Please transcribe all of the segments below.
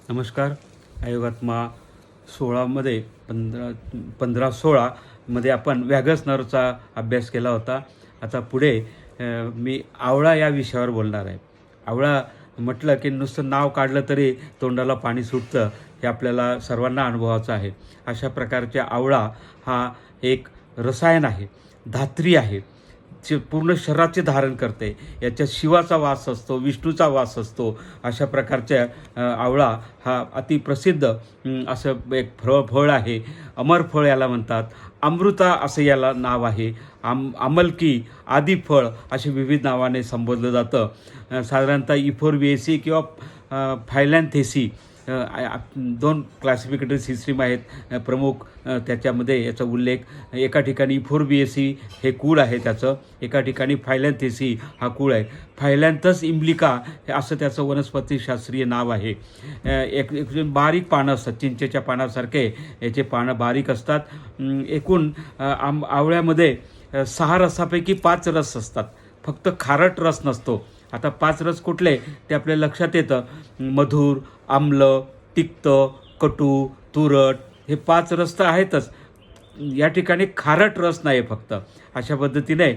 नमस्कार. आयोगात्मा 16मध्ये 15-16मध्ये आपण वॅगस नर्वचा अभ्यास केला होता. आता पुढे मी आवळा या विषयावर बोलणार आहे. आवळा म्हटलं की नुसतं नाव काढलं तरी तोंडाला पाणी सुटतं, हे आपल्याला सर्वांना अनुभवाचं आहे. अशा प्रकारच्या आवळा हा एक रसायन आहे, धात्री आहे, जे पूर्ण शरीराचे धारण करते. याच्यात शिवाचा वास असतो, विष्णूचा वास असतो. अशा प्रकारच्या आवळा हा अतिप्रसिद्ध असं एक फळ आहे. अमर फळ याला म्हणतात. अमृता असं याला नाव आहे. अमलकी, आदी फळ असे विविध नावाने संबोधलं जातं. साधारणतः इफोर्बिएसी किंवा फायलॅन्थेसी दोन क्लासिफिकेटरी सिस्टीम आहेत प्रमुख. त्याच्यामध्ये याचा उल्लेख एका ठिकाणी इफोर्बिएसी हे कुळ आहे त्याचं, एका ठिकाणी फायलॅन्थेसी हा कुळ आहे. फायलॅन्थस इम्ब्लिका हे असं त्याचं वनस्पतीशास्त्रीय नाव आहे. एक बारीक पानं असतात, चिंचेच्या पानासारखे याचे पानं बारीक असतात. एकूण आवळ्यामध्ये 6 रसापैकी 5 रस असतात, फक्त खारट रस नसतो. आता 5 रस कुठले ते आपल्या लक्षात येतं. मधुर, आम्ल, तिक्त, कटू, तुरट हे 5 रस तर आहेतच. या ठिकाणी खारट रस नाही फक्त. अशा पद्धतीने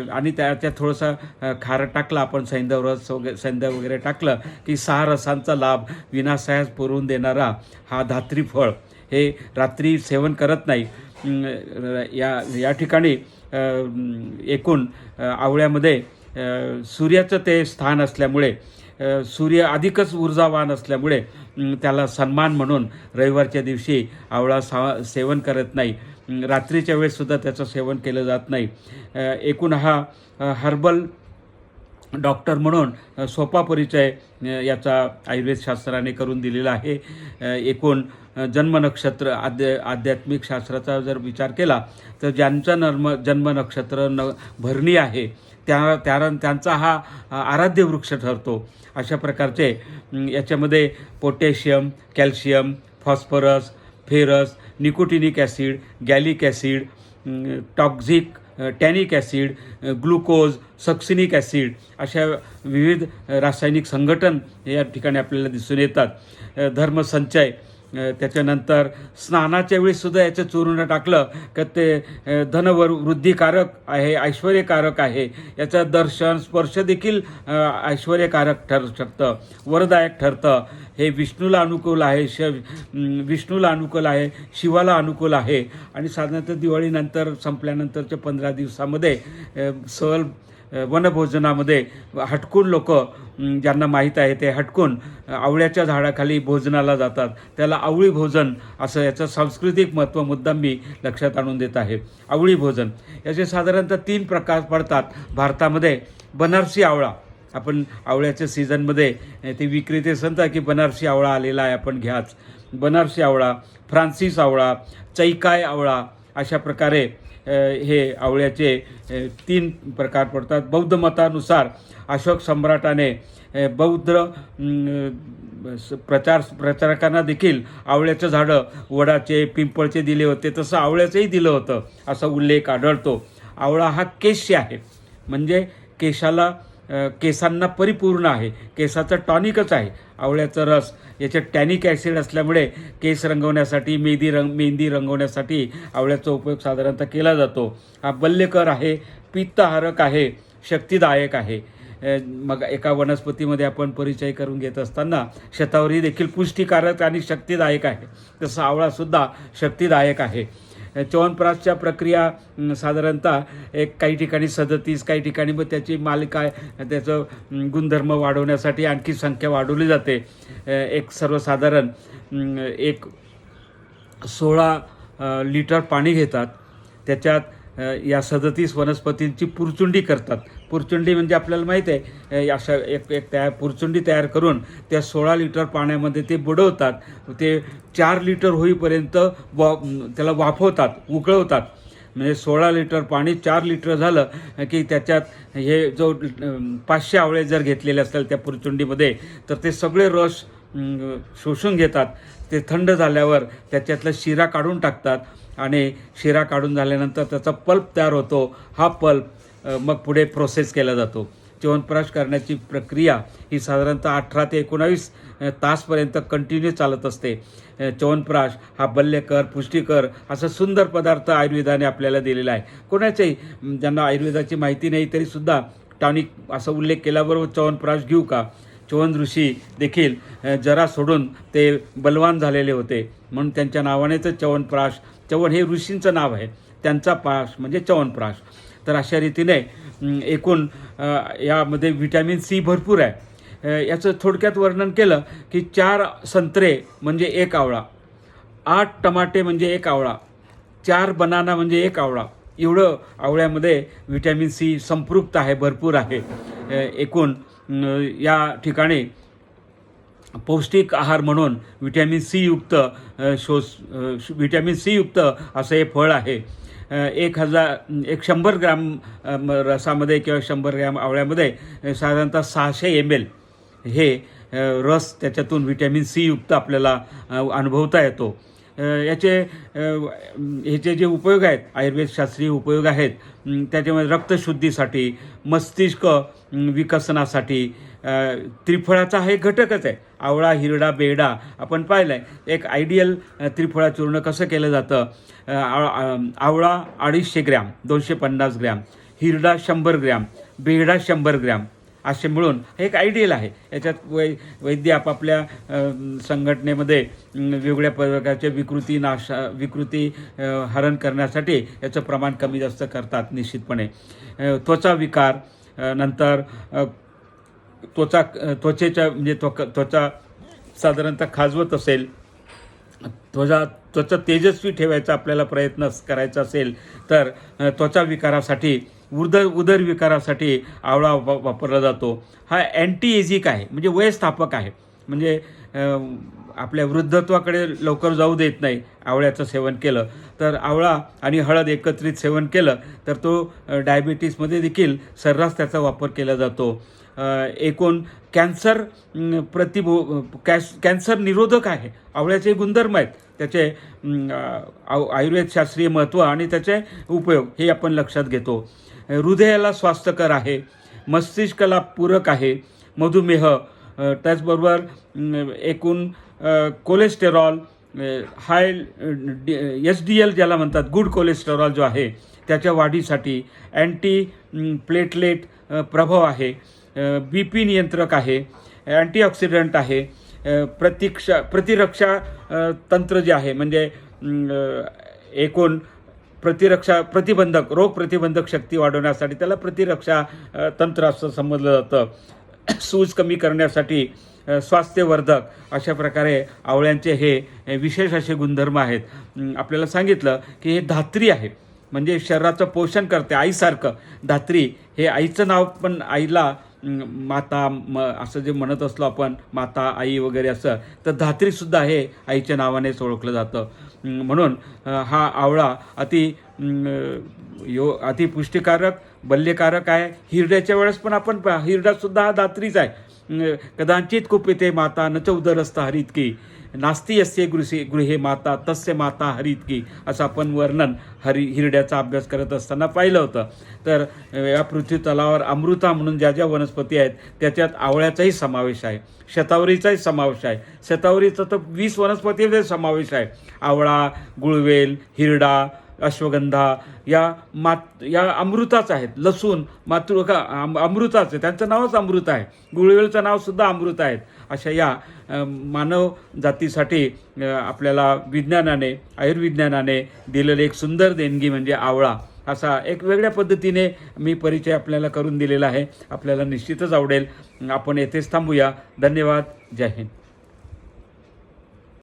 आणि त्यात थोडासा खारट टाकला आपण, सैंधव रस सैंधव वगैरे टाकलं की 6 रसांचा लाभ विनासायास पुरवून देणारा हा धात्री फळ हे रात्री सेवन करत नाही. या ठिकाणी एकूण आवळ्यामध्ये सूर्याचं ते स्थान असल्यामुळे, सूर्य अधिकच ऊर्जावान असल्यामुळे त्याला सन्मान म्हणून रविवारच्या दिवशी आवळा सेवन करत नाही. रात्रीच्या वेळेससुद्धा त्याचं सेवन केलं जात नाही. एकूण हा हर्बल डॉक्टर म्हणून सोपा परिचय याचा आयुर्वेदशास्त्राने करून दिलेला आहे. एकूण जन्मनक्षत्र आध्यात्मिक शास्त्राचा जर विचार केला तर ज्यांचा जन्मनक्षत्र भरणी आहे त्यांचा हा आराध्य वृक्ष ठरतो. अशा प्रकारचे याच्यामध्ये potassium, calcium, phosphorus, ferrous, nicotinic acid, gallic acid, toxic tannic acid, glucose, succinic acid अशा विविध रासायनिक संघटन या ठिकाणी आपल्याला दिसून येतात. धर्मसंचय, त्याच्यानंतर स्नानाच्या वेळीसुद्धा याचं चूर्ण टाकलं का ते धनवृद्धिकारक आहे, ऐश्वर्यकारक आहे. याचं दर्शन स्पर्श देखील ऐश्वर्यकारक ठरतं, वरदायक ठरतं. हे विष्णूला अनुकूल आहे, विष्णूला अनुकूल आहे, शिवाला अनुकूल आहे. आणि साधारणतः दिवाळीनंतर संपल्यानंतरच्या 15 दिवसामध्ये सहल वनभोजनामध्ये हटकून लोक, ज्यांना माहीत आहे ते हटकून आवळ्याच्या झाडाखाली भोजनाला जातात. त्याला आवळी भोजन असं याचं सांस्कृतिक महत्त्व मुद्दाम मी लक्षात आणून देत आहे. आवळी भोजन याचे साधारणतः 3 प्रकार पडतात भारतामध्ये. बनारसी आवळा, आपण आवळ्याच्या सीझनमध्ये ते विक्रेते सांगतात की बनारसी आवळा आलेला आहे, आपण घ्याच. बनारसी आवळा, फ्रान्सिस आवळा, चैकाय आवळा अशा प्रकारे हे आवळ्याचे 3 प्रकार पडतात. बौद्ध मतानुसार अशोक सम्राटाने बौद्ध प्रचारकांना देखील आवळ्याचं झाडं वडाचे, पिंपळचे दिले होते, तसं आवळ्याचंही दिलं होतं असा उल्लेख आढळतो. आवळा हा केश्य आहे, म्हणजे केसांना परिपूर्ण आहे, केसाचं टॉनिकच आहे. आवळ्याचा रस याच्यात टॅनिक ॲसिड असल्यामुळे केस रंगवण्यासाठी, मेहंदी रंगवण्यासाठी आवळ्याचा उपयोग साधारणतः केला जातो. हा बल्यकर आहे, पित्तहारक आहे, शक्तिदायक आहे. मग एका वनस्पतीमध्ये आपण परिचय करून घेत असताना शतावरी देखील पुष्टिकारक आणि शक्तिदायक आहे, तसं आवळासुद्धा शक्तिदायक आहे. च्यवनप्राशच्या प्रक्रिया साधारणतः काही ठिकाणी 37, काही ठिकाणी मग त्याची मालिका, त्याचं गुणधर्म वाढवण्यासाठी आणखी संख्या वाढवली जाते. एक सर्वसाधारण 16 लिटर पाणी घेतात, त्याच्यात या 37 वनस्पतींची पुरचुंडी करतात. पुरचुंडी म्हणजे आपल्याला माहीत आहे, अशा एक पुरचुंडी तयार करून त्या 16 लिटर पाण्यामध्ये ते बुडवतात. ते 4 लिटर होईपर्यंत त्याला वाफवतात, उकळवतात. म्हणजे 16 लिटर पाणी 4 लिटर झालं की त्याच्यात हे जो 500 आवळे जर घेतलेले असतील त्या पुरचुंडीमध्ये, तर ते सगळे रस शोषून घेतात. ते थंड झाल्यावर त्याच्यातला शिरा काढून टाकतात आणि शिरा काढून झाल्यानंतर त्याचा पल्प तयार होतो. हा पल्प मग पुढे प्रोसेस केला जातो. च्यवनप्राश करण्याची प्रक्रिया ही साधारणतः 18 ते 19 तासपर्यंत कंटिन्यू चालत असते. च्यवनप्राश हा बल्यकर, पुष्टीकर असा सुंदर पदार्थ आयुर्वेदाने आपल्याला दिलेला आहे. कोणाच्याही ज्यांना आयुर्वेदाची माहिती नाही तरीसुद्धा टॉनिक असा उल्लेख केल्याबरोबर च्यवनप्राश घेऊ का. च्यवन ऋषी देखील जरा सोडून ते बलवान झालेले होते म्हणून त्यांच्या नावानेच च्यवनप्राश. च्यवन हे ऋषींचं नाव आहे, त्यांचा प्राश म्हणजे च्यवनप्राश. तर अशा रीतीने एकूण यामध्ये व्हिटॅमिन सी भरपूर आहे. याचं थोडक्यात वर्णन केलं की 4 संत्रे म्हणजे 1 आवळा, 8 टमाटे म्हणजे 1 आवळा, 4 बनाना म्हणजे 1 आवळा, एवढं आवळ्यामध्ये व्हिटॅमिन सी संपृक्त आहे, भरपूर आहे. एकूण या ठिकाणी पौष्टिक आहार म्हणून व्हिटॅमिन सी युक्त व्हिटॅमिन सी युक्त असं हे फळ आहे. 100 ग्रॅम रसामध्ये किंवा 100 ग्रॅम आवळ्यामध्ये साधारणतः 600 ml हे रस त्याच्यातून व्हिटॅमिन सी युक्त आपल्याला अनुभवता येतो. ह्याचे जे उपयोग आहेत, आयुर्वेदशास्त्रीय उपयोग आहेत, त्याच्यामध्ये रक्तशुद्धीसाठी, मस्तिष्क विकसनासाठी त्रिफळाचा हा एक घटकच आहे. आवळा, हिरडा, बेरडा आपण पाहिलं आहे. एक आयडियल त्रिफळा चूर्ण कसं केलं जातं. आवळा 250 ग्रॅम, 250 ग्रॅम, हिरडा 100 ग्रॅम, बेरडा 100 ग्रॅम असे मिळून हे एक आयडियल आहे. याच्यात वैद्य आपापल्या संघटनेमध्ये वेगवेगळ्या प्रकारच्या विकृती हरण करण्यासाठी याचं प्रमाण कमी जास्त करतात निश्चितपणे. त्वचा विकार, नंतर त्वचेच्या म्हणजे त्वचा साधारणतः खाजवत असेल, त्वचा तेजस्वी ठेवायचा आपल्याला प्रयत्न करायचा असेल तर त्वचा विकारासाठी, उदर विकारासाठी आवळा वापरला जातो. हा अँटी एजिक आहे, म्हणजे वयस्थापक आहे. म्हणजे आपल्या वृद्धत्वाकडे लवकर जाऊ देत नाही आवळ्याचं सेवन केलं तर. आवळा आणि हळद एकत्रित सेवन केलं तर तो डायबिटीसमध्ये देखील सर्रास त्याचा वापर केला जातो. एकूण कॅन्सर निरोधक आहे. आवळ्याचे गुणधर्म आहेत, त्याचे आयुर्वेदशास्त्रीय महत्त्व आणि त्याचे उपयोग हे आपण लक्षात घेतो. हृदयाला स्वास्थ्यकर आहे, मस्तिष्काला पूरक आहे, मधुमेह, त्याचबरोबर एकूण कोलेस्टेरॉल, हाय HDL ज्याला म्हणतात, गुड कोलेस्टेरॉल जो आहे त्याच्या वाढीसाठी, अँटी प्लेटलेट प्रभाव आहे, BP नियंत्रक आहे, अँटीऑक्सिडंट आहे, प्रतिरक्षा तंत्र जे आहे म्हणजे एकूण रोग प्रतिबंधक शक्ती वाढवण्यासाठी त्याला प्रतिरक्षा तंत्र असं समजलं जातं. सूज कमी करण्यासाठी, स्वास्थ्यवर्धक अशा प्रकारे आवळ्यांचे हे विशेष असे गुणधर्म आहेत. आपल्याला सांगितलं की हे धात्री आहे, म्हणजे शरीराचं पोषण करते आईसारखं. धात्री हे आईचं नाव पण, आईला माता असं जे म्हणत असलो आपण, माता, आई वगैरे असं, तर धात्रीसुद्धा हे आईच्या नावानेच ओळखलं जातं. म्हणून हा आवळा अति पुष्टिकारक, बल्यकारक आहे. हिरड्याच्या वेळेस पण आपण हिरडासुद्धा हा धात्रीच आहे. कदाचित कुपिते माता न चौदरस्थ हरितकी, नास्ती यस्य गृहे माता तस्य माता हरितकी, असं आपण वर्णन हिरड्याचा अभ्यास करत असताना पाहिलं होतं. तर या पृथ्वी तलावर अमृता म्हणून ज्या ज्या वनस्पती आहेत त्याच्यात आवळ्याचाही समावेश आहे, शतावरीचाही समावेश आहे. शतावरीचा तर 20 वनस्पतीमध्ये समावेश आहे. आवळा, गुळवेल, हिरडा, अश्वगंधा या अमृताच आहेत. लसूण अमृताच आहे, त्यांचं नावच अमृत आहे. गुळवेलचं नावसुद्धा अमृत आहेत. अशा या मानव जातीसाठी आपल्याला आयुर्विज्ञानाने दिलेलं एक सुंदर देणगी म्हणजे आवळा. असा एक वेगळ्या पद्धतीने मी परिचय आपल्याला करून दिलेला आहे. आपल्याला निश्चितच आवडेल. आपण येथेच थांबूया. धन्यवाद. जय हिंद.